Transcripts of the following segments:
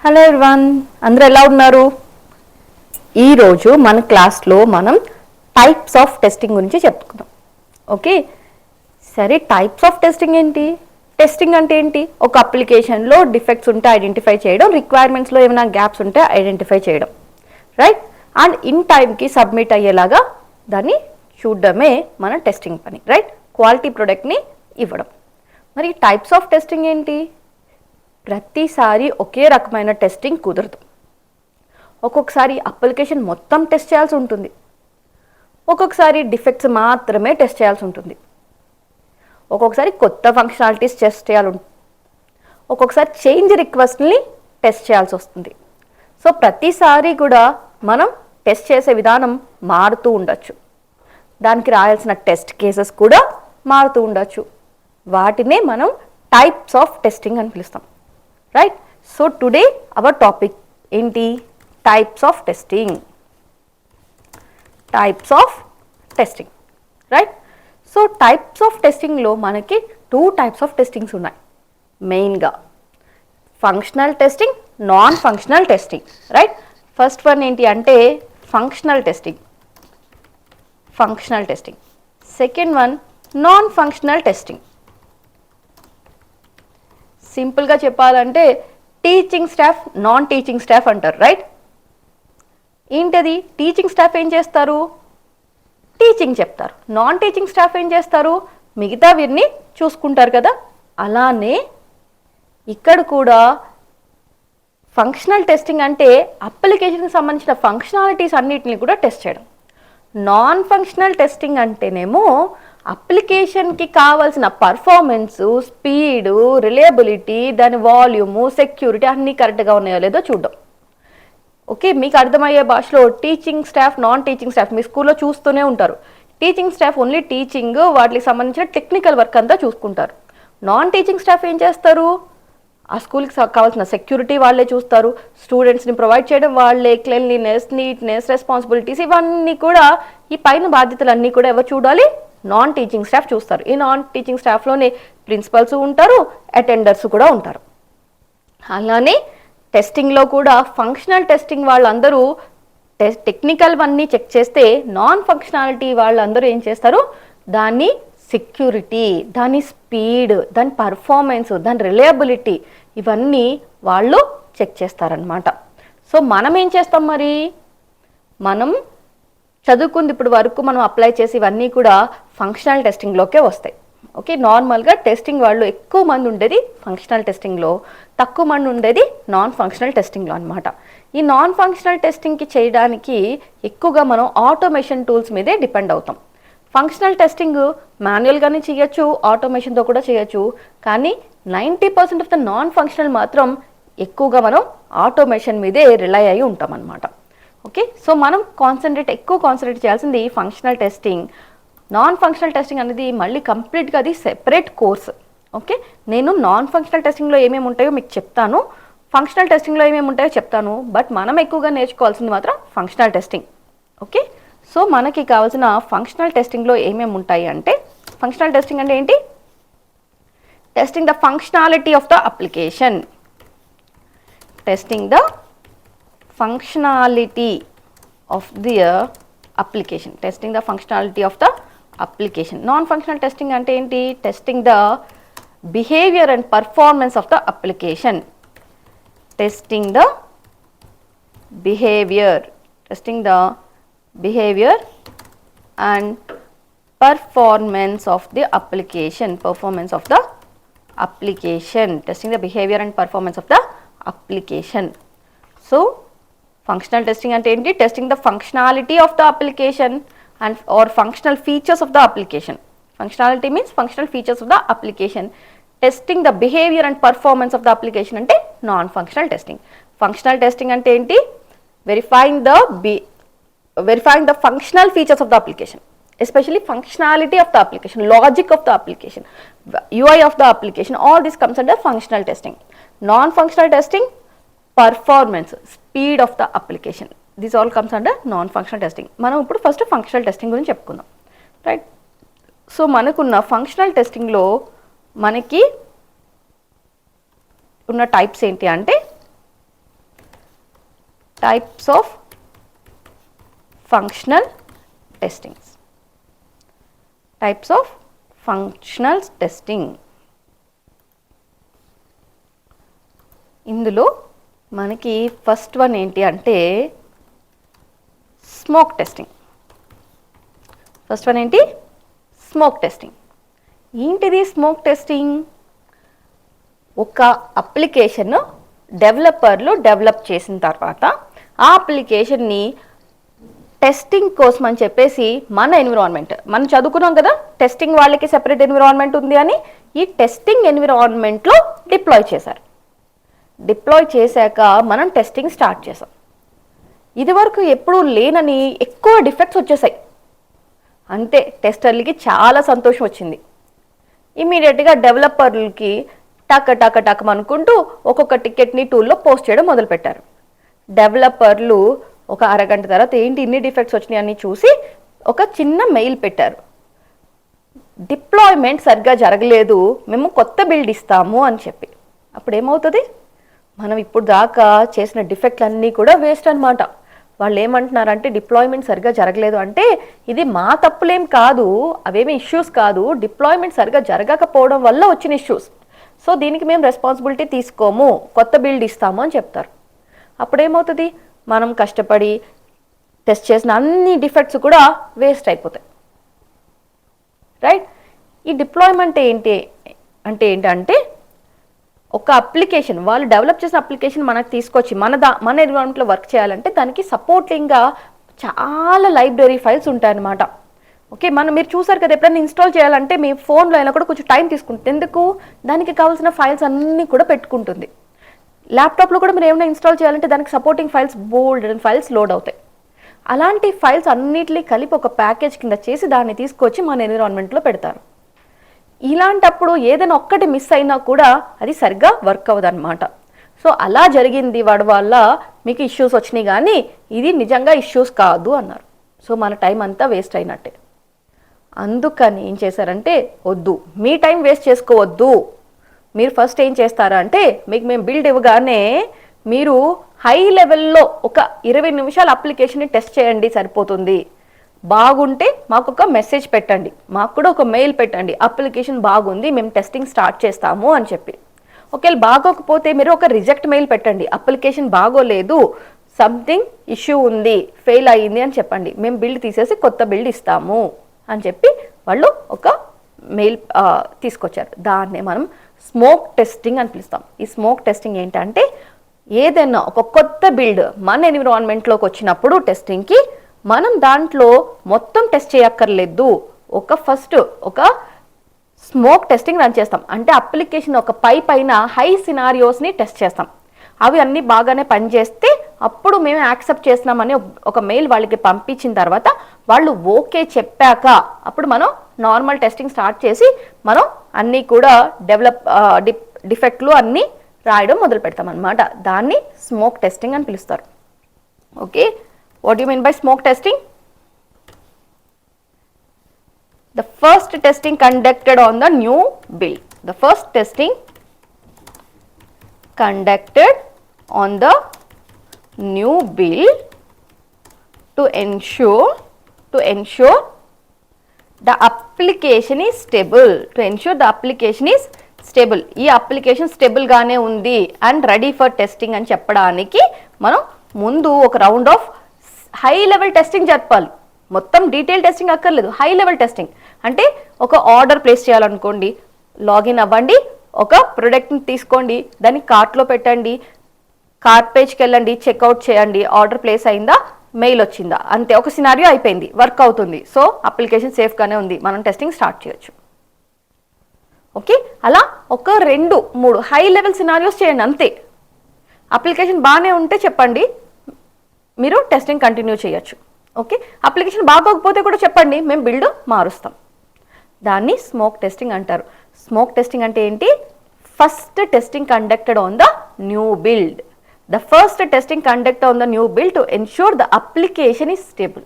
Hello everyone, అందరూ ఎలా ఉన్నారు? ఈరోజు మన క్లాస్లో మనం టైప్స్ ఆఫ్ టెస్టింగ్ గురించి చెప్పుకుందాం. ఓకే, సరే టైప్స్ ఆఫ్ టెస్టింగ్ ఏంటి? టెస్టింగ్ అంటే ఏంటి? ఒక అప్లికేషన్లో డిఫెక్ట్స్ ఉంటే ఐడెంటిఫై చేయడం, రిక్వైర్మెంట్స్లో ఏమైనా గ్యాప్స్ ఉంటే ఐడెంటిఫై చేయడం, రైట్? అండ్ ఇన్ టైంకి సబ్మిట్ అయ్యేలాగా దాన్ని చూడడమే మన టెస్టింగ్ పని, రైట్? క్వాలిటీ ప్రోడక్ట్ని ఇవ్వడం. మరి టైప్స్ ఆఫ్ టెస్టింగ్ ఏంటి? ప్రతిసారి ఒకే రకమైన టెస్టింగ్ కుదరదు. ఒక్కొక్కసారి అప్లికేషన్ మొత్తం టెస్ట్ చేయాల్సి ఉంటుంది, ఒక్కొక్కసారి డిఫెక్ట్స్ మాత్రమే టెస్ట్ చేయాల్సి ఉంటుంది, ఒక్కొక్కసారి కొత్త ఫంక్షనాలిటీస్ టెస్ట్ చేయాలి, ఒక్కొక్కసారి చేంజ్ రిక్వెస్ట్ని టెస్ట్ చేయాల్సి వస్తుంది. సో ప్రతిసారి కూడా మనం టెస్ట్ చేసే విధానం మారుతూ ఉండొచ్చు, దానికి రాయాల్సిన టెస్ట్ కేసెస్ కూడా మారుతూ ఉండొచ్చు. వాటినే మనం టైప్స్ ఆఫ్ టెస్టింగ్ అని పిలుస్తాం, right? So today our topic ఏంటి? Types of testing. Types of testing, right? So types of టెస్టింగ్లో మనకి 2 టైప్స్ ఆఫ్ టెస్టింగ్స్ ఉన్నాయి మెయిన్గా. Functional testing, non functional testing, right? First one ఏంటి అంటే functional testing. Functional testing. Second one non functional testing. సింపుల్గా చెప్పాలంటే teaching staff, non teaching staff అంటారు, right? ఏంటది? టీచింగ్ స్టాఫ్ ఏం చేస్తారు? టీచింగ్ చెప్తారు. నాన్ టీచింగ్ స్టాఫ్ ఏం చేస్తారు? మిగతా వీరిని చూసుకుంటారు కదా. అలానే ఇక్కడ కూడా ఫంక్షనల్ టెస్టింగ్ అంటే అప్లికేషన్కి సంబంధించిన ఫంక్షనాలిటీస్ అన్నిటిని కూడా టెస్ట్ చేయడం. నాన్ ఫంక్షనల్ టెస్టింగ్ అంటేనేమో అప్లికేషన్కి కావాల్సిన పర్ఫార్మెన్సు, స్పీడు, రిలయబిలిటీ, దాని వాల్యూము, సెక్యూరిటీ అన్నీ కరెక్ట్గా ఉన్నాయో లేదో చూడడం. ఓకే, మీకు అర్థమయ్యే భాషలో teaching staff, non teaching staff మీ స్కూల్లో చూస్తూనే ఉంటారు. టీచింగ్ స్టాఫ్ ఓన్లీ టీచింగ్, వాటికి సంబంధించిన టెక్నికల్ వర్క్ అంతా చూసుకుంటారు. నాన్ టీచింగ్ స్టాఫ్ ఏం చేస్తారు? ఆ స్కూల్కి కావాల్సిన సెక్యూరిటీ వాళ్ళే చూస్తారు, స్టూడెంట్స్ని ప్రొవైడ్ చేయడం వాళ్ళే, క్లెన్లీనెస్, నీట్నెస్, రెస్పాన్సిబిలిటీస్ ఇవన్నీ కూడా, ఈ పైన బాధ్యతలన్నీ కూడా ఎవరు చూడాలి? నాన్ టీచింగ్ స్టాఫ్ చూస్తారు. ఈ నాన్ టీచింగ్ స్టాఫ్లోనే ప్రిన్సిపల్స్ ఉంటారు, అటెండర్స్ కూడా ఉంటారు. అలానే టెస్టింగ్లో కూడా ఫంక్షనల్ టెస్టింగ్ వాళ్ళందరూ టెక్నికల్ వన్నీ చెక్ చేస్తే, నాన్ ఫంక్షనాలిటీ వాళ్ళందరూ ఏం చేస్తారు? దాన్ని సెక్యూరిటీ, దాని స్పీడ్, దాని పర్ఫార్మెన్స్, దాని రిలయబిలిటీ ఇవన్నీ వాళ్ళు చెక్ చేస్తారనమాట. సో మనం ఏం చేస్తాం మరి? మనం చదువుకుంది ఇప్పుడు వరకు మనం అప్లై చేసి ఇవన్నీ కూడా ఫంక్షనల్ టెస్టింగ్లోకే వస్తాయి. ఓకే, నార్మల్గా టెస్టింగ్ వాళ్ళు ఎక్కువ మంది ఉండేది ఫంక్షనల్ టెస్టింగ్లో, తక్కువ మంది ఉండేది నాన్ ఫంక్షనల్ టెస్టింగ్లో అనమాట. ఈ నాన్ ఫంక్షనల్ టెస్టింగ్కి చేయడానికి ఎక్కువగా మనం ఆటోమేషన్ టూల్స్ మీదే డిపెండ్ అవుతాం. ఫంక్షనల్ టెస్టింగ్ మాన్యువల్గానే చేయొచ్చు, ఆటోమేషన్తో కూడా చేయొచ్చు, కానీ 90% ఆఫ్ ద నాన్ ఫంక్షనల్ మాత్రం ఎక్కువగా మనం ఆటోమేషన్ మీదే రిలై అయి ఉంటాం అన్నమాట. ఓకే, సో మనం ఎక్కువ కాన్సన్ట్రేట్ చేయాల్సింది functional testing. Non functional testing అనేది మళ్ళీ కంప్లీట్గా అది సెపరేట్ కోర్స్. ఓకే, నేను నాన్ ఫంక్షనల్ టెస్టింగ్లో ఏమేమి ఉంటాయో మీకు చెప్తాను, ఫంక్షనల్ టెస్టింగ్లో ఏమేమి ఉంటాయో చెప్తాను, బట్ మనం ఎక్కువగా నేర్చుకోవాల్సింది మాత్రం ఫంక్షనల్ టెస్టింగ్. ఓకే, సో మనకి కావాల్సిన ఫంక్షనల్ టెస్టింగ్లో ఏమేమి ఉంటాయి అంటే, ఫంక్షనల్ టెస్టింగ్ అంటే ఏంటి? Testing the functionality of the application. Testing the functionality of the application. Testing the functionality of the application. Non-functional testing ante enti? Testing the behavior and performance of the application. Testing the behavior. Testing the behavior and performance of the application. Performance of the application. Testing the behavior and performance of the application. So functional testing ante enti? Testing the functionality of the application and or functional features of the application. Functionality means functional features of the application. Testing the behavior and performance of the application ante non functional testing. Functional testing ante enti? Verifying the functional features of the application, especially functionality of the application, logic of the application, UI of the application, all this comes under functional testing. Non functional testing, performance, speed of the application, this all comes under non functional testing. మనం ఇప్పుడు first functional testing గురించి చెప్పుకుందాం, right? So మనకున్న functional టెస్టింగ్లో మనకి ఉన్న types ఏంటి అంటే types of functional testings. Types of functional testing. ఇందులో మనకి ఫస్ట్ వన్ ఏంటి అంటే స్మోక్ టెస్టింగ్. ఫస్ట్ వన్ ఏంటి? Smoke testing. ఏంటిది స్మోక్ టెస్టింగ్? ఒక అప్లికేషన్ డెవలపర్లు డెవలప్ చేసిన తర్వాత ఆ అప్లికేషన్ని టెస్టింగ్ కోసం అని చెప్పేసి మన ఎన్విరాన్మెంట్, మనం చదువుకున్నాం కదా టెస్టింగ్ వాళ్ళకి సెపరేట్ ఎన్విరాన్మెంట్ ఉంది అని, ఈ టెస్టింగ్ ఎన్విరాన్మెంట్లో డిప్లాయ్ చేశారు. డిప్లాయ్ చేశాక మనం టెస్టింగ్ స్టార్ట్ చేసాం. ఇదివరకు ఎప్పుడూ లేనని ఎక్కువ డిఫెక్ట్స్ వచ్చేసాయి. అంతే, టెస్టర్లకి చాలా సంతోషం వచ్చింది. ఇమీడియట్గా డెవలపర్లకి టక్ టక్ టక్ అనుకుంటూ ఒక్కొక్క టికెట్ని టూల్లో పోస్ట్ చేయడం మొదలుపెట్టారు. డెవలపర్లు ఒక అరగంట తర్వాత ఏంటి ఇన్ని డిఫెక్ట్స్ వచ్చినాయని చూసి ఒక చిన్న మెయిల్ పెట్టారు. డిప్లాయ్మెంట్ సరిగ్గా జరగలేదు, మేము కొత్త బిల్డ్ ఇస్తాము అని చెప్పి. అప్పుడు ఏమవుతుంది? మనం ఇప్పుడు దాకా చేసిన డిఫెక్ట్లు అన్నీ కూడా వేస్ట్ అనమాట. వాళ్ళు ఏమంటున్నారంటే డిప్లాయ్మెంట్ సరిగ్గా జరగలేదు అంటే ఇది మా తప్పులేం కాదు, అవేమీ ఇష్యూస్ కాదు, డిప్లాయ్మెంట్ సరిగ్గా జరగకపోవడం వల్ల వచ్చిన ఇష్యూస్. సో దీనికి మేము రెస్పాన్సిబిలిటీ తీసుకోము, కొత్త బిల్డ్ ఇస్తాము అని చెప్తారు. అప్పుడేమవుతుంది? మనం కష్టపడి టెస్ట్ చేసిన అన్ని డిఫెక్ట్స్ కూడా వేస్ట్ అయిపోతాయి. రైట్? ఈ డిప్లాయ్మెంట్ ఏంటంటే ఒక అప్లికేషన్, వాళ్ళు డెవలప్ చేసిన అప్లికేషన్ మనకు తీసుకొచ్చి మన ఎన్విరాన్మెంట్లో వర్క్ చేయాలంటే దానికి సపోర్టింగ్గా చాలా లైబ్రరీ ఫైల్స్ ఉంటాయన్నమాట. ఓకే, మీరు చూసారు కదా, ఎప్పుడైనా ఇన్స్టాల్ చేయాలంటే మీ ఫోన్లో అయినా కూడా కొంచెం టైం తీసుకుంటుంది. ఎందుకు? దానికి కావాల్సిన ఫైల్స్ అన్నీ కూడా పెట్టుకుంటుంది. ల్యాప్టాప్లో కూడా మీరు ఏమైనా ఇన్స్టాల్ చేయాలంటే దానికి సపోర్టింగ్ ఫైల్స్, బోల్డ్ ఫైల్స్ లోడ్ అవుతాయి. అలాంటి ఫైల్స్ అన్నిటినీ కలిపి ఒక ప్యాకేజ్ కింద చేసి దాన్ని తీసుకొచ్చి మన ఎన్విరాన్మెంట్లో పెడతారు. ఇలాంటప్పుడు ఏదైనా ఒక్కటి మిస్ అయినా కూడా అది సరిగ్గా వర్క్ అవ్వదన్నమాట. సో అలా జరిగింది, వాడి వల్ల మీకు ఇష్యూస్ వచ్చినాయి, కానీ ఇది నిజంగా ఇష్యూస్ కాదు అన్నారు. సో మన టైం అంతా వేస్ట్ అయినట్టే. అందుకని ఏం చేశారంటే, వద్దు, మీ టైం వేస్ట్ చేసుకోవద్దు. మీరు ఫస్ట్ ఏం చేస్తారా అంటే, మీకు మేము బిల్డ్ ఇవ్వగానే మీరు హై లెవెల్లో ఒక 20 నిమిషాల అప్లికేషన్ని టెస్ట్ చేయండి, సరిపోతుంది. బాగుంటే మాకు ఒక మెసేజ్ పెట్టండి, మాకు కూడా ఒక మెయిల్ పెట్టండి, అప్లికేషన్ బాగుంది, మేము టెస్టింగ్ స్టార్ట్ చేస్తాము అని చెప్పి. ఒకవేళ బాగోకపోతే మీరు ఒక రిజెక్ట్ మెయిల్ పెట్టండి, అప్లికేషన్ బాగోలేదు, సంథింగ్ ఇష్యూ ఉంది, ఫెయిల్ అయ్యింది అని చెప్పండి, మేము బిల్డ్ తీసేసి కొత్త బిల్డ్ ఇస్తాము అని చెప్పి వాళ్ళు ఒక మెయిల్ తీసుకొచ్చారు. దాన్నే మనం స్మోక్ టెస్టింగ్ అని పిలుస్తాం. ఈ స్మోక్ టెస్టింగ్ ఏంటంటే, ఏదైనా ఒక కొత్త బిల్డ్ మన ఎన్విరాన్మెంట్లోకి వచ్చినప్పుడు టెస్టింగ్కి మనం దాంట్లో మొత్తం టెస్ట్ చేయక్కర్లేదు. ఫస్ట్ ఒక స్మోక్ టెస్టింగ్ రన్ చేస్తాం. అంటే అప్లికేషన్ ఒక పైన హై సినారియోస్ని టెస్ట్ చేస్తాం. అవి అన్నీ బాగానే పనిచేస్తే అప్పుడు మేము యాక్సెప్ట్ చేస్తున్నామని ఒక మెయిల్ వాళ్ళకి పంపించిన తర్వాత వాళ్ళు ఓకే చెప్పాక అప్పుడు మనం నార్మల్ టెస్టింగ్ స్టార్ట్ చేసి మనం అన్నీ కూడా డిఫెక్ట్లు అన్నీ రాయడం మొదలు పెడతాం అనమాట. దాన్ని స్మోక్ టెస్టింగ్ అని పిలుస్తారు. Okay, what do you mean by smoke testing? The first testing conducted on the new build. The first testing conducted on the new build to ensure the application is stable. To ensure the application is stable. ఈ application stable గానే ఉంది and ready for testing అని చెప్పడానికి మనం ముందు ఒక round of high level testing జరపాలి. మొత్తం డీటెయిల్ టెస్టింగ్ అక్కర్లేదు, హై లెవెల్ టెస్టింగ్. అంటే ఒక ఆర్డర్ ప్లేస్ చేయాలనుకోండి, లాగిన్ అవ్వండి, ఒక ప్రోడక్ట్ని తీసుకోండి, దాన్ని కార్ట్లో పెట్టండి, కార్ట్ పేజ్కి వెళ్ళండి, చెక్అవుట్ చేయండి, ఆర్డర్ ప్లేస్ అయిందా, మెయిల్ వచ్చిందా, అంతే. ఒక సినారియో అయిపోయింది, వర్క్ అవుతుంది. సో అప్లికేషన్ సేఫ్గానే ఉంది, మనం టెస్టింగ్ స్టార్ట్ చేయొచ్చు. ఓకే, అలా ఒక 2-3 హై లెవెల్ సినారియోస్ చేయండి, అంతే. అప్లికేషన్ బాగానే ఉంటే చెప్పండి, మీరు టెస్టింగ్ కంటిన్యూ చేయొచ్చు. ఓకే, అప్లికేషన్ బాగోకపోతే కూడా చెప్పండి, మేము బిల్డ్ మారుస్తాం. దాన్ని స్మోక్ టెస్టింగ్ అంటారు. స్మోక్ టెస్టింగ్ అంటే ఏంటి? First testing conducted on the new build. The first testing conducted on the new build to ensure the application is stable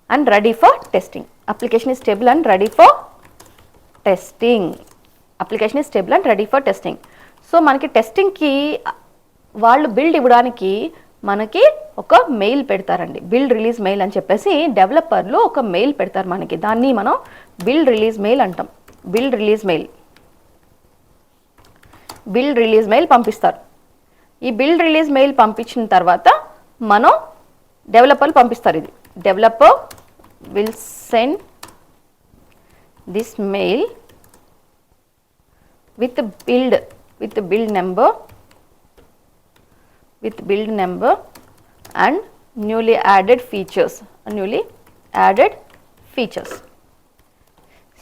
and ready for testing. Application is stable and ready for testing. Application is stable and ready for testing. So మనకి టెస్టింగ్కి వాళ్ళు build ఇవ్వడానికి మనకి ఒక mail పెడతారండి, build release mail అని చెప్పేసి డెవలపర్లు ఒక మెయిల్ పెడతారు మనకి. దాన్ని మనం బిల్డ్ రిలీజ్ మెయిల్ అంటాం. బిల్డ్ రిలీజ్ మెయిల్ పంపిస్తారు. ఈ బిల్డ్ రిలీజ్ మెయిల్ పంపించిన తర్వాత మనం డెవలపర్లు పంపిస్తారు. ఇది developer will send this mail with build number and newly added features.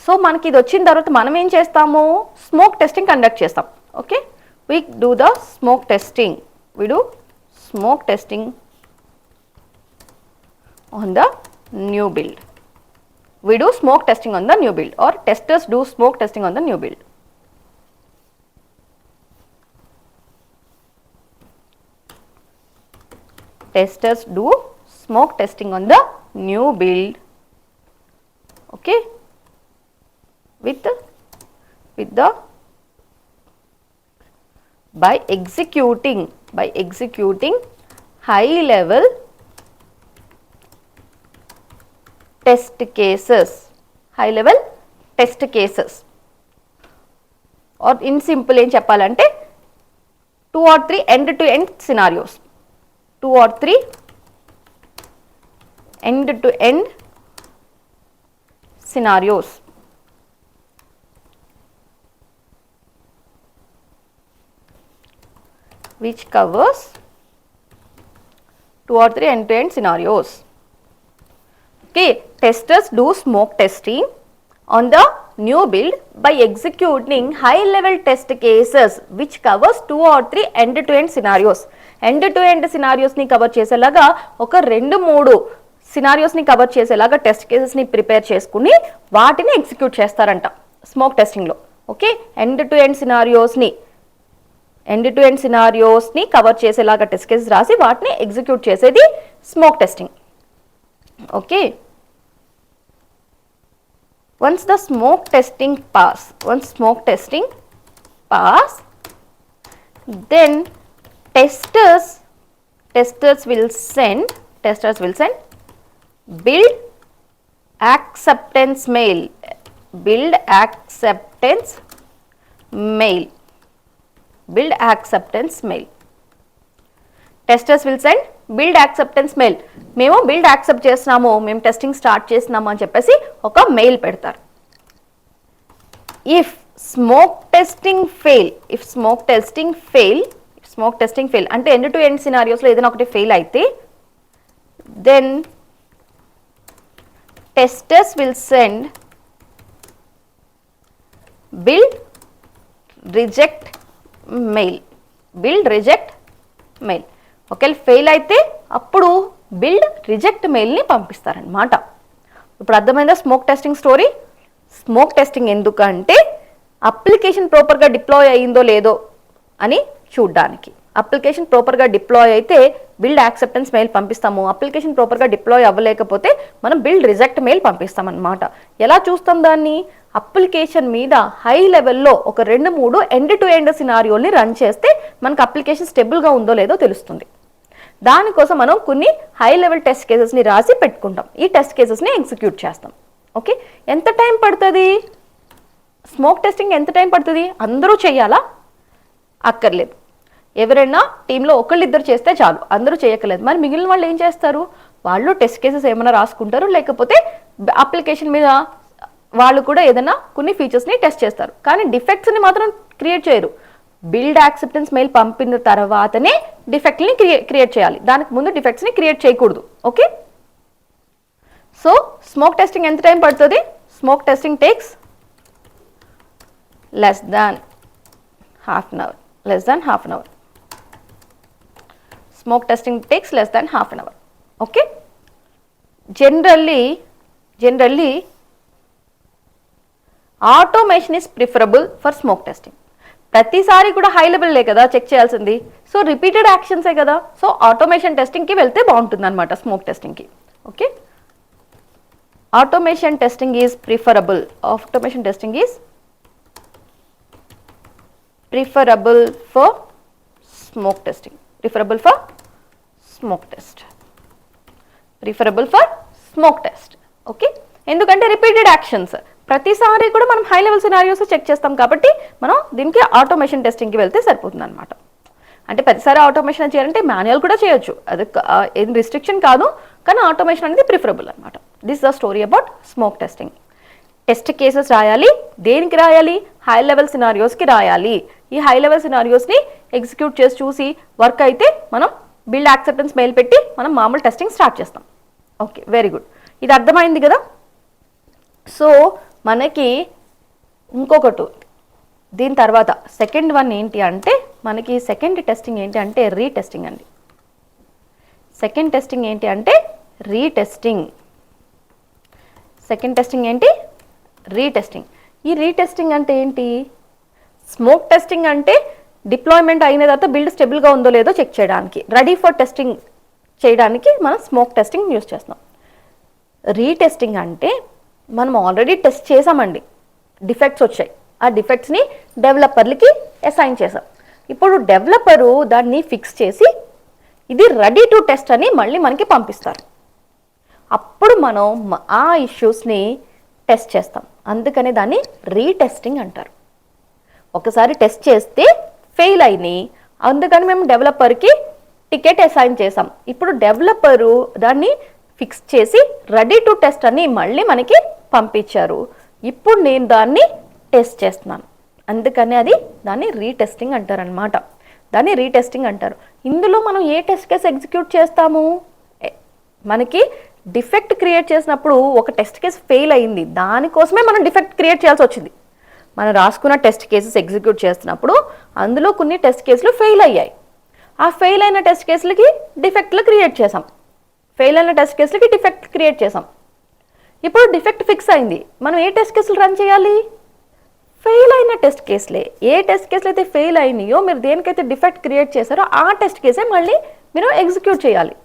So మనకి ఇది వచ్చిన తర్వాత మనం ఏం చేస్తాము, స్మోక్ టెస్టింగ్ కండక్ట్ చేస్తాం. Okay, we do smoke testing on the new build. We do smoke testing on the new build, or testers do smoke testing on the new build. Testers do smoke testing on the new build. Okay, with the by executing high level test cases, or in simple ఏం చెప్పాలంటే 2 or 3 end to end scenarios, 2 or 3 end to end scenarios. Which covers 2 or 3 end to end scenarios. Okay, testers do smoke testing on the new build by executing high level test cases which covers 2 or 3 end to end scenarios. End to end scenarios ని cover చేసేలాగా ఒక 2-3 scenarios ని cover చేసేలాగా test cases ని prepare చేసుకుని వాటిని execute చేస్తారంట smoke testing లో. Okay, end to end scenarios ని కవర్ చేసేలాగా టెస్ట్ కేసెస్ రాసి వాటిని ఎగ్జిక్యూట్ చేసేది smoke testing. Okay, once smoke testing pass, then testers will send build acceptance mail. Testers will send build acceptance mail. మేము build accept చేస్తున్నాము, మేము testing start చేస్తున్నాము అని చెప్పేసి ఒక మెయిల్ పెడతారు. If smoke testing fail అంటే ఎండ్ టు ఎండ్ సినారియోస్లో ఏదైనా ఒకటి ఫెయిల్ అయితే then testers will send build reject mail. ఒకవేళ ఫెయిల్ అయితే అప్పుడు బిల్డ్ రిజెక్ట్ మెయిల్ని పంపిస్తారనమాట. ఇప్పుడు అర్థమైందా smoke testing story? Smoke testing ఎందుకంటే అప్లికేషన్ ప్రాపర్గా డిప్లాయ్ అయ్యిందో లేదో అని చూడడానికి. అప్లికేషన్ ప్రాపర్గా డిప్లాయ్ అయితే బిల్డ్ యాక్సెప్టెన్స్ మెయిల్ పంపిస్తాము, అప్లికేషన్ ప్రాపర్గా డిప్లాయ్ అవ్వలేకపోతే మనం బిల్డ్ రిజెక్ట్ మెయిల్ పంపిస్తామన్నమాట. ఎలా చూస్తాం దాన్ని? అప్లికేషన్ మీద హై లెవెల్లో ఒక 2-3 ఎండ్ టు ఎండ్ సినారియోల్ని రన్ చేస్తే మనకు అప్లికేషన్ స్టేబుల్గా ఉందో లేదో తెలుస్తుంది. దానికోసం మనం కొన్ని హై లెవెల్ టెస్ట్ కేసెస్ని రాసి పెట్టుకుంటాం. ఈ టెస్ట్ కేసెస్ని ఎగ్జిక్యూట్ చేస్తాం. ఓకే, ఎంత టైం పడుతుంది స్మోక్ టెస్టింగ్? ఎంత టైం పడుతుంది? అందరూ చేయాలా? అక్కర్లేదు. ఎవరైనా టీంలో ఒకళ్ళిద్దరు చేస్తే చాలు, అందరూ చేయక్కర్లేదు. మరి మిగిలిన వాళ్ళు ఏం చేస్తారు? వాళ్ళు టెస్ట్ కేసెస్ ఏమైనా రాసుకుంటారు, లేకపోతే అప్లికేషన్ మీద వాళ్ళు కూడా ఏదైనా కొన్ని ఫీచర్స్ని టెస్ట్ చేస్తారు. కానీ డిఫెక్ట్స్ని మాత్రం క్రియేట్ చేయరు. బిల్డ్ యాక్సెప్టెన్స్ మెయిల్ పంపిన తర్వాతనే డిఫెక్ట్ని క్రియేట్ చేయాలి, దానికి ముందు డిఫెక్ట్స్ని క్రియేట్ చేయకూడదు. ఓకే, సో స్మోక్ టెస్టింగ్ ఎంత టైం పడుతుంది? Smoke testing takes less than half an hour. Smoke testing takes less than half an hour. Okay, generally automation is preferable for smoke testing. ప్రతిసారి కూడా high లెవెల్లే కదా check చేయాల్సింది, so repeated యాక్షన్సే కదా, so automation టెస్టింగ్కి వెళ్తే బాగుంటుంది అనమాట smoke టెస్టింగ్కి. Okay, automation testing is preferable. preferable for smoke testing. Smoke test, preferable for smoke test. Okay, ఎందుకంటే రిపీటెడ్ యాక్షన్స్ ప్రతిసారి కూడా మనం హై లెవెల్ సినారియోస్ చెక్ చేస్తాం కాబట్టి మనం దీనికి ఆటోమేషన్ టెస్టింగ్కి వెళ్తే సరిపోతుంది అనమాట. అంటే ప్రతిసారి ఆటోమేషన్ చేయాలంటే మాన్యువల్ కూడా చేయొచ్చు, అది ఏం రిస్ట్రిక్షన్ కాదు, కానీ ఆటోమేషన్ అనేది ప్రిఫరబుల్ అనమాట. This the story about smoke testing. Test cases రాయాలి, దేనికి రాయాలి? హై లెవెల్ సినారియోస్కి రాయాలి. ఈ హై లెవెల్ సినారియోస్ని ఎగ్జిక్యూట్ చేసి చూసి వర్క్ అయితే మనం బిల్డ్ యాక్సెప్టెన్స్ మెయిల్ పెట్టి మనం మామూలు టెస్టింగ్ స్టార్ట్ చేస్తాం. ఓకే, వెరీ గుడ్, ఇది అర్థమైంది కదా. సో మనకి ఇంకొకటి దీని తర్వాత సెకండ్ వన్ ఏంటి అంటే, మనకి సెకండ్ టెస్టింగ్ ఏంటి అంటే రీటెస్టింగ్ అండి. సెకండ్ టెస్టింగ్ ఏంటి అంటే రీటెస్టింగ్. సెకండ్ టెస్టింగ్ ఏంటి? రీటెస్టింగ్. ఈ రీటెస్టింగ్ అంటే ఏంటి? స్మోక్ టెస్టింగ్ అంటే డిప్లాయ్మెంట్ అయిన తర్వాత బిల్డ్ స్టెబుల్గా ఉందో లేదో చెక్ చేయడానికి, రెడీ ఫర్ టెస్టింగ్ చేయడానికి మనం స్మోక్ టెస్టింగ్ యూజ్ చేస్తాం. రీటెస్టింగ్ అంటే మనం ఆల్రెడీ టెస్ట్ చేసామండి, డిఫెక్ట్స్ వచ్చాయి, ఆ డిఫెక్ట్స్ని డెవలపర్లకి అసైన్ చేసాం. ఇప్పుడు డెవలపరు దాన్ని ఫిక్స్ చేసి ఇది రెడీ టు టెస్ట్ అని మళ్ళీ మనకి పంపిస్తారు. అప్పుడు మనం ఆ ఇష్యూస్ని టెస్ట్ చేస్తాం, అందుకని దాన్ని రీటెస్టింగ్ అంటారు. ఒకసారి టెస్ట్ చేస్తే ఫెయిల్ అయినాయి, అందుకని మేము డెవలపర్కి టికెట్ అసైన్ చేసాం. ఇప్పుడు డెవలపరు దాన్ని ఫిక్స్ చేసి రెడీ టు టెస్ట్ అని మళ్ళీ మనకి పంపించారు. ఇప్పుడు నేను దాన్ని టెస్ట్ చేస్తున్నాను, అందుకని దాన్ని రీటెస్టింగ్ అంటారనమాట. దాన్ని రీటెస్టింగ్ అంటారు. ఇందులో మనం ఏ టెస్ట్ కేసు ఎగ్జిక్యూట్ చేస్తాము? మనకి డిఫెక్ట్ క్రియేట్ చేసినప్పుడు ఒక టెస్ట్ కేసు ఫెయిల్ అయింది, దానికోసమే మనం డిఫెక్ట్ క్రియేట్ చేయాల్సి వచ్చింది. మనం రాసుకున్న టెస్ట్ కేసెస్ ఎగ్జిక్యూట్ చేస్తున్నప్పుడు అందులో కొన్ని టెస్ట్ కేసులు ఫెయిల్ అయ్యాయి. ఆ ఫెయిల్ అయిన టెస్ట్ కేసులకి డిఫెక్ట్లు క్రియేట్ చేసాం. ఫెయిల్ అయిన టెస్ట్ కేసులకి డిఫెక్ట్ క్రియేట్ చేసాం. ఇప్పుడు డిఫెక్ట్ ఫిక్స్ అయింది, మనం ఏ టెస్ట్ కేసులు రన్ చేయాలి? ఫెయిల్ అయిన టెస్ట్ కేసులే. ఏ టెస్ట్ కేసులు అయితే ఫెయిల్ అయినాయో, మీరు దేనికైతే డిఫెక్ట్ క్రియేట్ చేశారో ఆ టెస్ట్ కేసే మళ్ళీ మీరు ఎగ్జిక్యూట్ చేయాలి.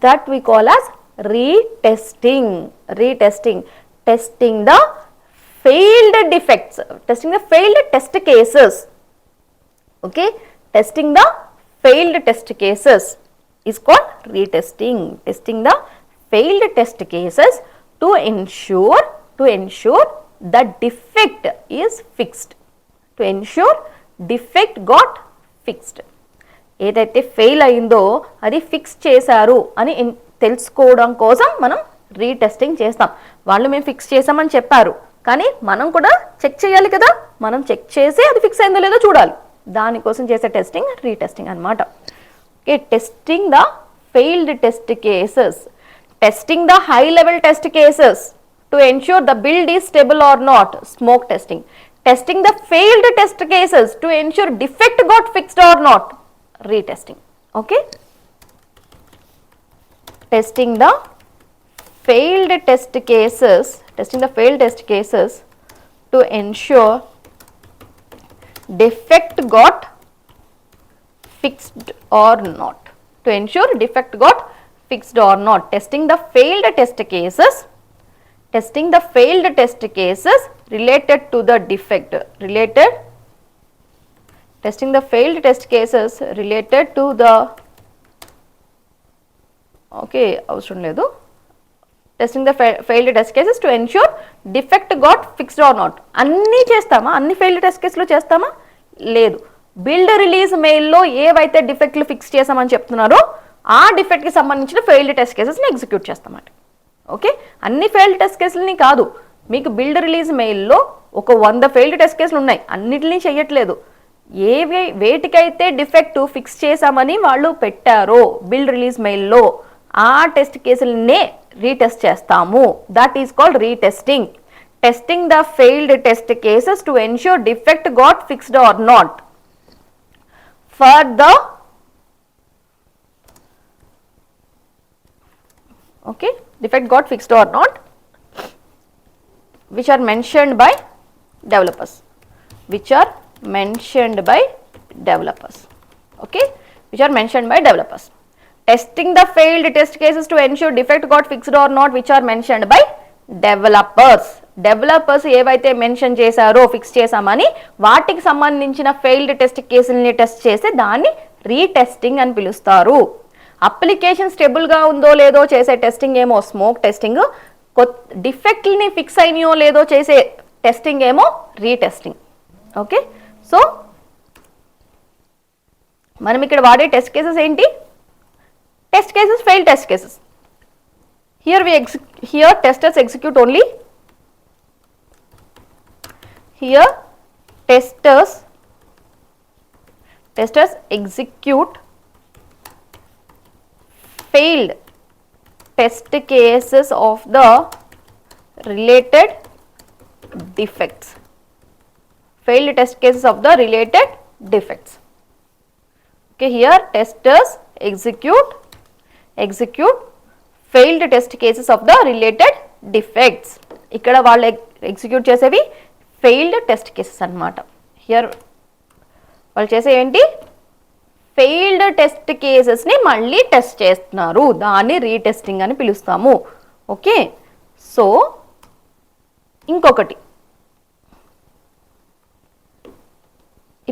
That we call as retesting. Retesting, testing the failed defects, testing the failed test cases. Okay, testing the failed test cases is called retesting. Testing the failed test cases to ensure the defect is fixed. To ensure defect got fixed. ఏదైతే fail అయిందో అది fix చేశారు అని తెలుసుకోవడం కోసం మనం retesting చేస్తాం. వాళ్ళు మేము ఫిక్స్ చేసామని చెప్పారు, కానీ మనం కూడా చెక్ చేయాలి కదా, మనం చెక్ చేసి అది ఫిక్స్ అయిందో లేదో చూడాలి, దానికోసం చేసే టెస్టింగ్ రీటెస్టింగ్ అనమాట. Okay, testing the failed test cases, testing the high level test cases to ensure the build is stable or not, smoke testing. Testing the failed test cases to ensure defect got fixed or not, retesting. Okay, testing the failed test cases, testing the failed test cases to ensure defect got fixed or not. To ensure defect got fixed or not. Testing the failed test cases. Testing the failed test cases related to the defect. Related. Testing the failed test cases related to the. Okay, అవసరం లేదు. Testing the failed test cases to ensure defect got fixed or not. అన్నీ చేస్తామా? అన్ని failed test కేసులు చేస్తామా? లేదు. Build release మెయిల్లో ఏవైతే డిఫెక్ట్లు ఫిక్స్ చేసామని చెప్తున్నారో ఆ డిఫెక్ట్కి సంబంధించిన ఫెయిల్డ్ టెస్ట్ కేసెస్ని ఎగ్జిక్యూట్ చేస్తామండి. ఓకే, అన్ని ఫెయిల్డ్ టెస్ట్ కేసులని కాదు, మీకు బిల్డ్ రిలీజ్ మెయిల్లో ఒక 100 ఫెయిల్డ్ టెస్ట్ కేసులు ఉన్నాయి, అన్నిటినీ చెయ్యట్లేదు. వేటికైతే డిఫెక్ట్ ఫిక్స్ చేసామని వాళ్ళు పెట్టారో బిల్డ్ రిలీజ్ మెయిల్లో ఆ టెస్ట్ కేసులనే రీటెస్ట్ చేస్తాము. That is called retesting. Testing the failed test cases to ensure defect got fixed or not for the defect got fixed or not which are mentioned by developers. Which are mentioned by developers. Okay, which are mentioned by developers. Testing the failed test cases to ensure defect got fixed or not which are mentioned by developers. Developers ఏవైతే mention చేశారో fix చేసామని వాటికి సంబంధించిన failed test కేసుల్ని test చేసి దాన్ని retesting అని పిలుస్తారు. అప్లికేషన్ స్టేబుల్గా ఉందో లేదో చేసే టెస్టింగ్ ఏమో స్మోక్ టెస్టింగ్, డిఫెక్ట్ని ఫిక్స్ అయినాయో లేదో చేసే టెస్టింగ్ ఏమో రీటెస్టింగ్. ఓకే, సో మనం ఇక్కడ వాడే టెస్ట్ కేసెస్ ఏంటి? Test cases, fail test cases. Here testers execute only. Here testers execute failed test cases of the related defects. Failed test cases of the related defects. Okay, here testers execute failed test cases of the related defects. ఇక్కడ వాళ్ళు execute చేసేవి failed test cases అన్నమాట. Here వాళ్ళు చేసే ఏంటి? Failed test కేసెస్ని మళ్ళీ test చేస్తున్నారు, దాన్ని రీటెస్టింగ్ అని పిలుస్తాము. ఓకే, సో ఇంకొకటి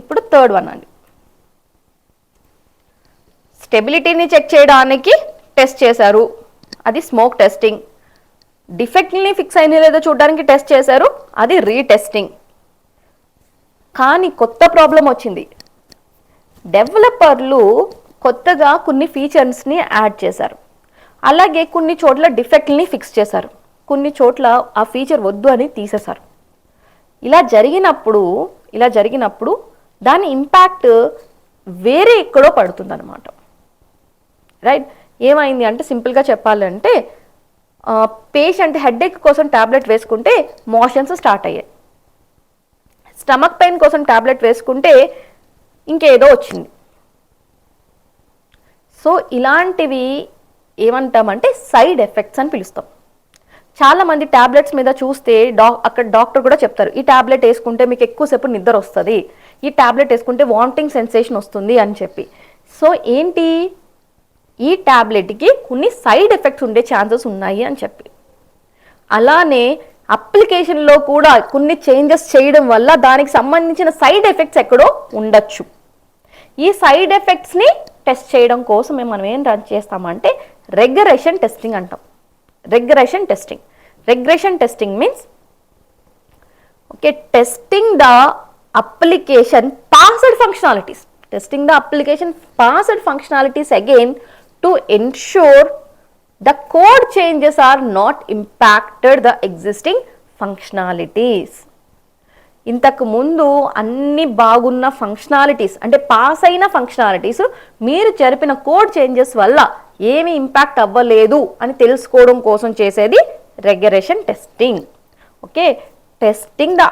ఇప్పుడు థర్డ్ వన్ అండి. స్టెబిలిటీని చెక్ చేయడానికి టెస్ట్ చేశారు, అది స్మోక్ టెస్టింగ్. డిఫెక్ట్ని ఫిక్స్ అయినా లేదో చూడడానికి టెస్ట్ చేశారు, అది రీటెస్టింగ్. కానీ కొత్త ప్రాబ్లం వచ్చింది. డెవలపర్లు కొత్తగా కొన్ని ఫీచర్స్ని యాడ్ చేశారు, అలాగే కొన్ని చోట్ల డిఫెక్ట్ని ఫిక్స్ చేశారు, కొన్ని చోట్ల ఆ ఫీచర్ వద్దు అని తీసేశారు. ఇలా జరిగినప్పుడు దాని ఇంపాక్ట్ వేరే ఎక్కడో పడుతుందన్నమాట. రైట్, ఏమైంది అంటే సింపుల్గా చెప్పాలంటే పేషెంట్ హెడేక్ కోసం ట్యాబ్లెట్ వేసుకుంటే మోషన్స్ స్టార్ట్ అయ్యాయి, స్టమక్ పెయిన్ కోసం ట్యాబ్లెట్ వేసుకుంటే ఇంకేదో వచ్చింది. సో ఇలాంటివి ఏమంటామంటే సైడ్ ఎఫెక్ట్స్ అని పిలుస్తాం. చాలామంది ట్యాబ్లెట్స్ మీద చూస్తే అక్కడ డాక్టర్ కూడా చెప్తారు, ఈ ట్యాబ్లెట్ వేసుకుంటే మీకు ఎక్కువసేపు నిద్ర వస్తుంది, ఈ ట్యాబ్లెట్ వేసుకుంటే వామిటింగ్ సెన్సేషన్ వస్తుంది అని చెప్పి. సో ఏంటి, ఈ ట్యాబ్లెట్కి కొన్ని సైడ్ ఎఫెక్ట్స్ ఉండే ఛాన్సెస్ ఉన్నాయి అని చెప్పి. అలానే అప్లికేషన్లో కూడా కొన్ని చేంజెస్ చేయడం వల్ల దానికి సంబంధించిన సైడ్ ఎఫెక్ట్స్ ఎక్కడో ఉండొచ్చు. ఈ సైడ్ ఎఫెక్ట్స్ని టెస్ట్ చేయడం కోసమే మనం ఏం రన్ చేస్తామంటే రెగ్రెషన్ టెస్టింగ్ అంటాం. Regression testing means okay, testing the application passed functionalities. Testing the application passed functionalities again to ensure the code changes are not impacted the existing functionalities. ఇంతకు ముందు అన్ని బాగున్న ఫంక్షనాలిటీస్ అంటే పాస్ అయిన functionalities మీరు జరిపిన code changes వల్ల ఏమి ఇంపాక్ట్ అవ్వలేదు అని తెలుసుకోవడం కోసం చేసేది regression testing. Okay, testing the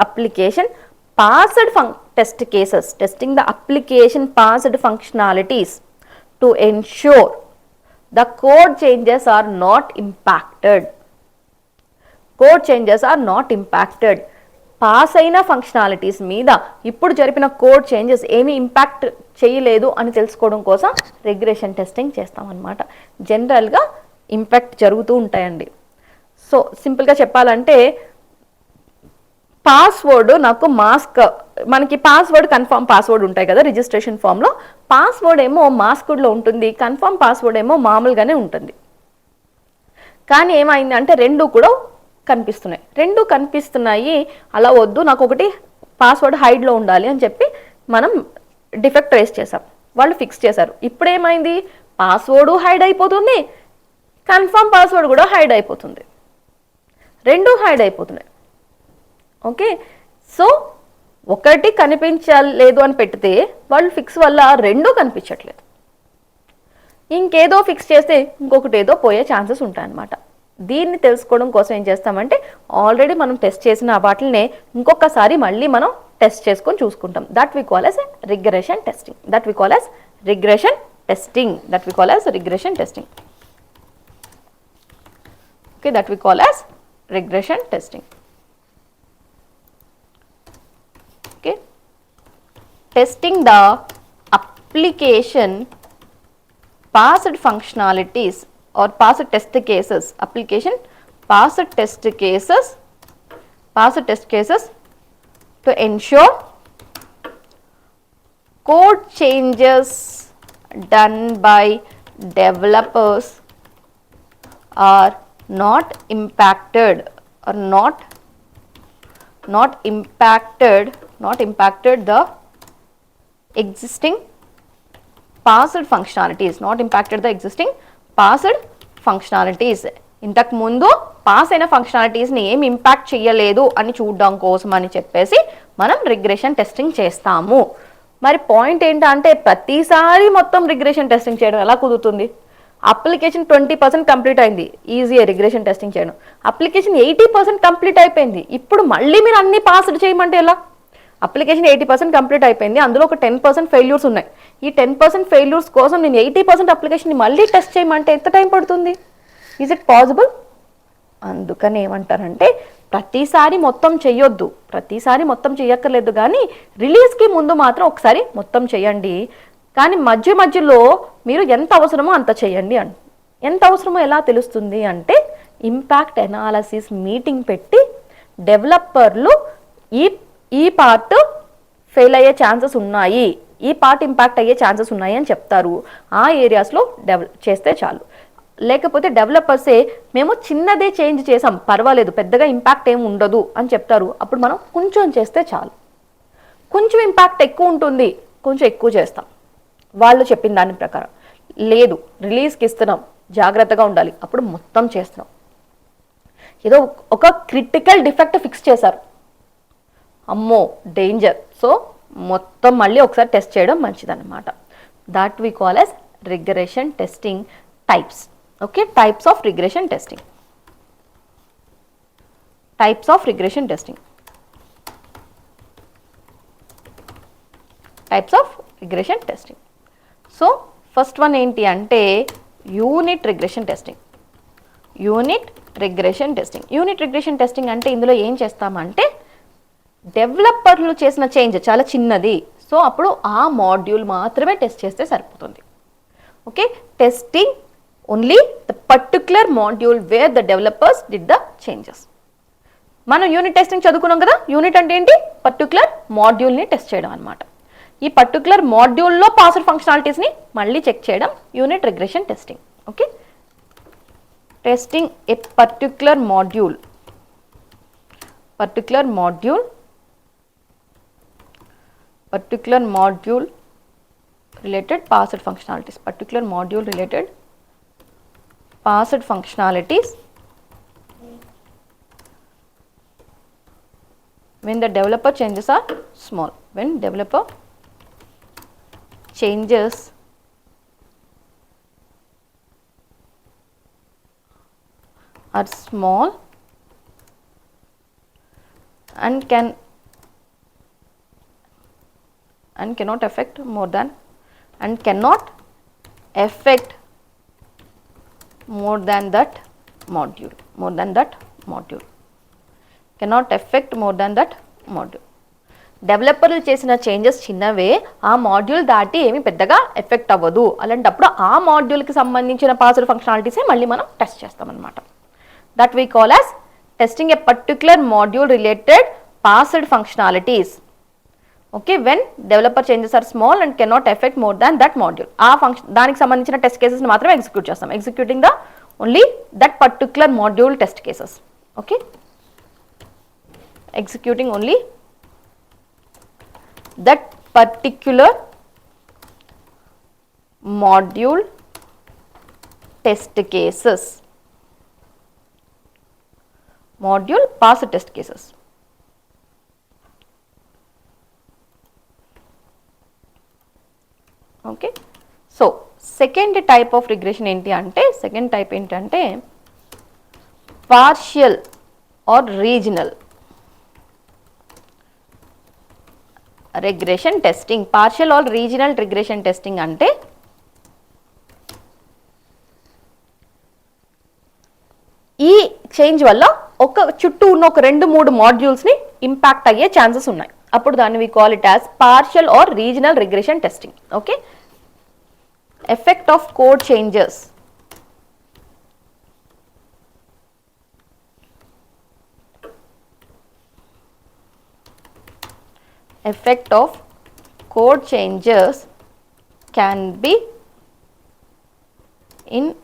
application passed test cases, testing the application passed functionalities to ensure the code changes are not impacted. Pass అయిన ఫంక్షనాలిటీస్ మీద ఇప్పుడు జరిపిన కోడ్ చేంజెస్ ఏమి ఇంపాక్ట్ చేయలేదు అని తెలుసుకోవడం కోసం రెగ్రెషన్ టెస్టింగ్ చేస్తామన్నమాట. జనరల్గా ఇంపాక్ట్ జరుగుతూ ఉంటాయండి. సో సింపుల్గా చెప్పాలంటే పాస్వర్డ్ నాకు మనకి పాస్వర్డ్ కన్ఫర్మ్ పాస్వర్డ్ ఉంటాయి కదా రిజిస్ట్రేషన్ ఫామ్లో, పాస్వర్డ్ ఏమో మాస్క్డ్లో ఉంటుంది, కన్ఫర్మ్ పాస్వర్డ్ ఏమో మామూలుగానే ఉంటుంది. కానీ ఏమైంది అంటే రెండు కనిపిస్తున్నాయి, అలా వద్దు, నాకు ఒకటి పాస్వర్డ్ హైడ్లో ఉండాలి అని చెప్పి మనం డిఫెక్ట్ ట్రేస్ చేసాం, వాళ్ళు ఫిక్స్ చేశారు. ఇప్పుడు ఏమైంది, పాస్వర్డ్ హైడ్ అయిపోతుంది, కన్ఫర్మ్ పాస్వర్డ్ కూడా హైడ్ అయిపోతుంది, రెండు హైడ్ అయిపోతున్నాయి. ఓకే, సో ఒకటి కనిపించలేదు అని పెడితే వాళ్ళు ఫిక్స్ వల్ల రెండూ కనిపించట్లేదు, ఇంకేదో ఫిక్స్ చేస్తే ఇంకొకటి ఏదో పోయే ఛాన్సెస్ ఉంటాయన్నమాట. దీన్ని తెలుసుకోవడం కోసం ఏం చేస్తామంటే ఆల్రెడీ మనం టెస్ట్ చేసిన వాటినే ఇంకొకసారి మళ్ళీ మనం టెస్ట్ చేసుకొని చూసుకుంటాం. That we call as regression testing. Okay, that we call as regression testing. Testing the application passed functionalities or passed test cases, passed test cases to ensure code changes done by developers are not impacted or not impacted the existing passed functionalities, not impacted the existing passed functionalities. ఇంతకు ముందు pass అయిన ఫంక్షనాలిటీస్ని ఏం impact చేయలేదు అని చూడడం కోసం అని చెప్పేసి మనం రిగ్రెషన్ టెస్టింగ్ చేస్తాము. మరి పాయింట్ ఏంటంటే ప్రతిసారి మొత్తం రిగ్రెషన్ టెస్టింగ్ చేయడం ఎలా కుదురుతుంది? అప్లికేషన్ 20% కంప్లీట్ అయింది, ఈజీ రిగ్రెషన్ టెస్టింగ్ చేయడం. అప్లికేషన్ 80% కంప్లీట్ అయిపోయింది, ఇప్పుడు మళ్ళీ మీరు అన్ని పాస్డ్ చేయమంటే ఎలా? అప్లికేషన్ 80% కంప్లీట్ అయిపోయింది, అందులో ఒక 10% ఫెయిల్యూర్స్ ఉన్నాయి. ఈ 10% ఫెయిల్యూర్స్ కోసం నేను 80% అప్లికేషన్ని మళ్ళీ టెస్ట్ చేయమంటే ఎంత టైం పడుతుంది? Is it possible? అందుకని ఏమంటారంటే ప్రతిసారి మొత్తం చెయ్యొద్దు, ప్రతిసారి మొత్తం చెయ్యక్కర్లేదు, కానీ రిలీజ్కి ముందు మాత్రం ఒకసారి మొత్తం చేయండి. కానీ మధ్యలో మీరు ఎంత అవసరమో అంత చేయండి అండి. ఎంత అవసరమో ఎలా తెలుస్తుంది అంటే ఇంపాక్ట్ ఎనాలసిస్ మీటింగ్ పెట్టి డెవలపర్లు ఈ పార్ట్ ఫెయిల్ అయ్యే ఛాన్సెస్ ఉన్నాయి, ఈ పార్ట్ ఇంపాక్ట్ అయ్యే ఛాన్సెస్ ఉన్నాయి అని చెప్తారు. ఆ ఏరియాస్లో చేస్తే చాలు. లేకపోతే డెవలపర్సే మేము చిన్నదే చేంజ్ చేసాం, పర్వాలేదు, పెద్దగా ఇంపాక్ట్ ఏమి ఉండదు అని చెప్తారు. అప్పుడు మనం కొంచెం చేస్తే చాలు. కొంచెం ఇంపాక్ట్ ఎక్కువ ఉంటుంది, కొంచెం ఎక్కువ చేస్తాం వాళ్ళు చెప్పిన దాని ప్రకారం. లేదు, రిలీజ్కి ఇస్తున్నాం, జాగ్రత్తగా ఉండాలి, అప్పుడు మొత్తం చేస్తున్నాం. ఏదో ఒక క్రిటికల్ డిఫెక్ట్ ఫిక్స్ చేశారు, అమ్మో డేంజర్, సో మొత్తం మళ్ళీ ఒకసారి టెస్ట్ చేయడం మంచిదన్నమాట. That we call as regression testing types. Okay, types of regression testing. Types of regression testing. Types of regression testing. So first one ఏంటి అంటే unit regression testing. Unit regression testing. Unit regression testing అంటే ఇందులో ఏం చేస్తామంటే డెవలపర్లు చేసిన change చాలా చిన్నది, సో అప్పుడు ఆ మాడ్యూల్ మాత్రమే టెస్ట్ చేస్తే సరిపోతుంది. Okay, testing only the particular module wear the developers did the changes. మనం యూనిట్ టెస్టింగ్ చదువుకున్నాం కదా, యూనిట్ అంటే ఏంటి? పర్టిక్యులర్ మాడ్యూల్ని టెస్ట్ చేయడం అనమాట. ఈ పర్టిక్యులర్ మాడ్యూల్లో పాస్డ్ ఫంక్షనాలిటీస్ని మళ్ళీ చెక్ చేయడం unit regression testing. Okay, testing a particular module related passed functionalities, particular module related passed functionalities when the developer changes are small. When developer changes are small and cannot affect more than that module. Cannot affect more than that module. డెవలపర్లు చేసిన changes చిన్నవే, ఆ module దాటి ఏమి పెద్దగా effect అవ్వదు. అలాంటప్పుడు ఆ మాడ్యూల్కి సంబంధించిన పాస్డ్ ఫంక్షనాలిటీసే మళ్ళీ మనం టెస్ట్ చేస్తామన్నమాట. That we call as testing a particular module related passed functionalities. Okay, when developer changes are small and cannot affect more than that module. ఆ దానికి సంబంధించిన టెస్ట్ కేసెస్ని మాత్రమే ఎగ్జిక్యూట్ చేస్తాం. Executing the only that particular module test cases. Okay, executing only that particular module test cases, module pass test cases. Okay, so second type of regression enti ante, second type ఏంటంటే partial or regional regression testing. Partial or regional regression testing అంటే ఈ change వల్ల ఒక చుట్టూ ఉన్న ఒక 2-3 మాడ్యూల్స్ని impact అయ్యే chances ఉన్నాయి. అప్పుడు దాన్ని we call it as partial or regional regression testing. Okay, effect of code changes. Effect of code changes can be in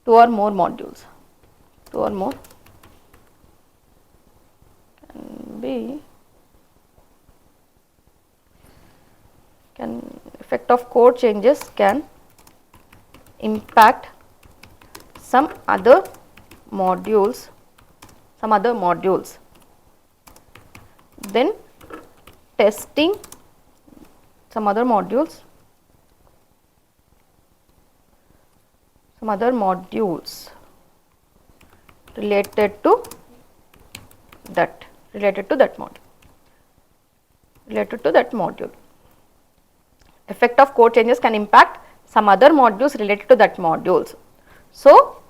2 or more modules. 2 or more can be effect of code changes can impact some other modules, then testing some other modules related to that module. Effect of code changes can impact some other modules related to that modules. So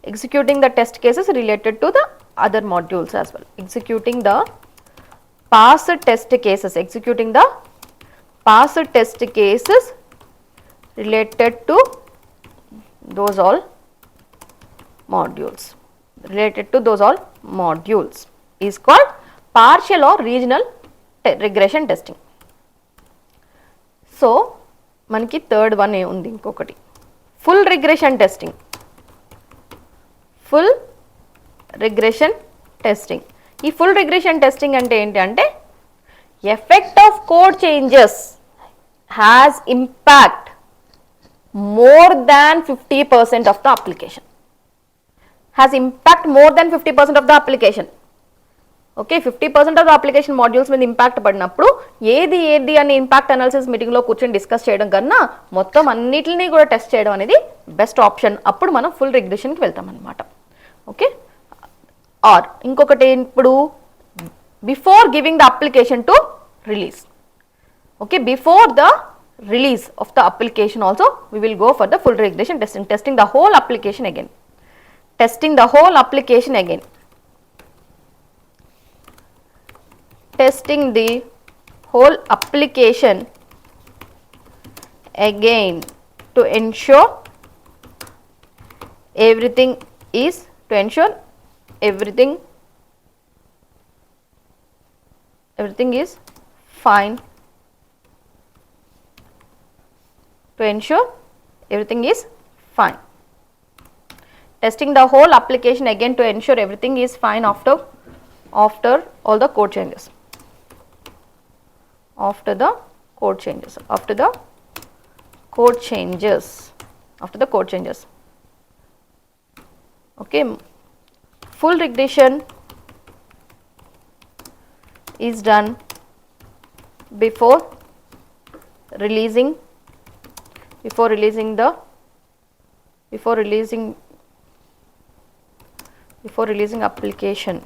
executing the test cases related to the other modules as well. Executing the past test cases related to those all modules. Is called partial or regional regression testing. So మనకి third one ఉంది ఇంకొకటి, full regression testing. ఈ full regression testing అంటే ఏంటి అంటే effect of code changes has impact more than 50% of the application. Okay, 50% of the application modules మీద impact పడినప్పుడు ఏది అని ఇంపాక్ట్ అనాలిసిస్ మీటింగ్లో కూర్చొని డిస్కస్ చేయడం కన్నా మొత్తం అన్నిటిని కూడా టెస్ట్ చేయడం అనేది బెస్ట్ ఆప్షన్. అప్పుడు మనం ఫుల్ రిగ్రెషన్కి వెళ్తాం అనమాట. ఓకే, ఆర్ ఇంకొకటి ఇప్పుడు before giving the application to release. Okay, before the release of the application also we will go for the full regression testing. Testing the whole application again. Testing the whole application again to ensure everything is fine. Testing the whole application again to ensure everything is fine after all the code changes. After the code changes. Okay, full regression is done before releasing application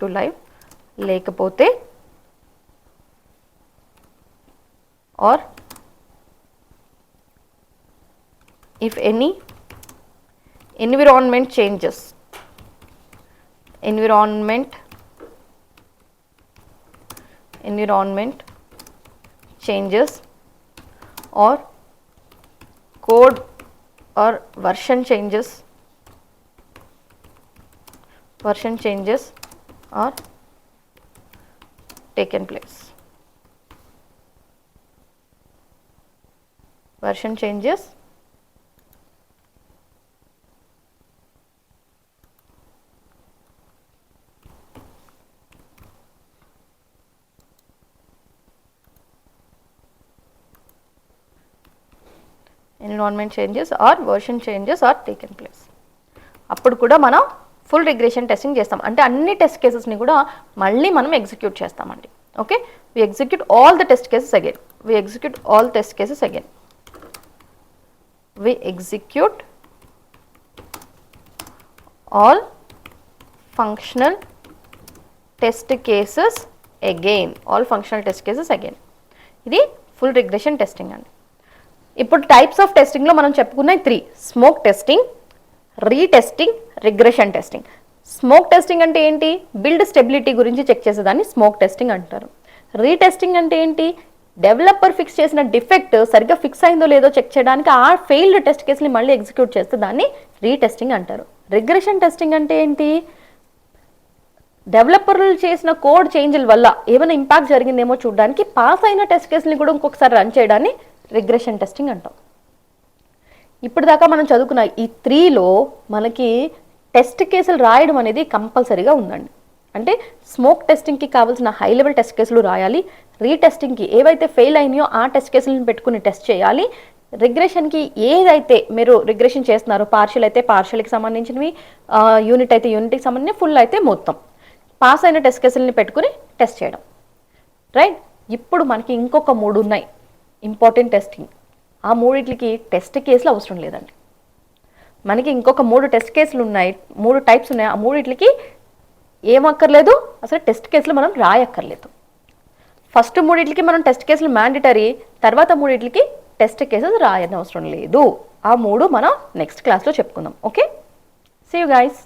to live. లేకపోతే or if any environment changes or code or version changes are taken place. Environment changes or version changes are taken place. అప్పుడు కూడా మనం full regression testing చేస్తాం. అంటే అన్ని test కేసెస్ని కూడా మళ్ళీ మనం ఎగ్జిక్యూట్ చేస్తామండి. Okay, we execute all the test cases again. We execute all functional test cases again. ఇది ఫుల్ రిగ్రెషన్ టెస్టింగ్ అండి. ఇప్పుడు టైప్స్ ఆఫ్ టెస్టింగ్లో మనం చెప్పుకున్నాయి 3: smoke testing, retesting, regression testing. Smoke testing అంటే ఏంటి? బిల్డ్ స్టెబిలిటీ గురించి చెక్ చేసేదాన్ని smoke testing అంటారు. Retesting అంటే ఏంటి? డెవలపర్ ఫిక్స్ చేసిన డిఫెక్ట్ సరిగ్గా ఫిక్స్ అయిందో లేదో చెక్ చేయడానికి ఆ ఫెయిల్డ్ టెస్ట్ కేసుని మళ్ళీ ఎగ్జిక్యూట్ చేస్తే దాన్ని రీటెస్టింగ్ అంటారు. రిగ్రెషన్ టెస్టింగ్ అంటే ఏంటి? డెవలపర్లు చేసిన కోడ్ చేంజ్ల వల్ల ఏమైనా ఇంపాక్ట్ జరిగిందేమో చూడడానికి పాస్ అయిన టెస్ట్ కేసుని కూడా ఇంకొకసారి రన్ చేయడాన్ని రిగ్రెషన్ టెస్టింగ్ అంటాం. ఇప్పుడు దాకా మనం చదువుకున్న ఈ 3లో మనకి టెస్ట్ కేసులు రాయడం అనేది కంపల్సరీగా ఉందండి. అంటే స్మోక్ టెస్టింగ్కి కావాల్సిన హై లెవెల్ టెస్ట్ కేసులు రాయాలి, రీటెస్టింగ్కి ఏవైతే ఫెయిల్ అయినాయో ఆ టెస్ట్ కేసులను పెట్టుకుని టెస్ట్ చేయాలి, రిగ్రెషన్కి ఏదైతే మీరు రిగ్రెషన్ చేస్తున్నారో పార్షియల్ అయితే పార్షియల్కి సంబంధించినవి, యూనిట్ అయితే యూనిట్కి సంబంధించి, ఫుల్ అయితే మొత్తం పాస్ అయిన టెస్ట్ కేసులని పెట్టుకుని టెస్ట్ చేయడం. రైట్, ఇప్పుడు మనకి ఇంకొక 3 ఉన్నాయి ఇంపార్టెంట్ టెస్టింగ్. ఆ 3కి టెస్ట్ కేసులు అవసరం లేదండి. మనకి ఇంకొక 3 టెస్ట్ కేసులు ఉన్నాయి, 3 టైప్స్ ఉన్నాయి. ఆ 3కి ఏమక్కర్లేదు, అసలు టెస్ట్ కేసులు మనం రాయక్కర్లేదు. ఫస్ట్ 3కి మనం టెస్ట్ కేసులు మ్యాండేటరీ, తర్వాత 3కి టెస్ట్ కేసెస్ రాయని అవసరం లేదు. ఆ 3 మనం నెక్స్ట్ క్లాస్లో చెప్పుకుందాం. Okay, see you guys.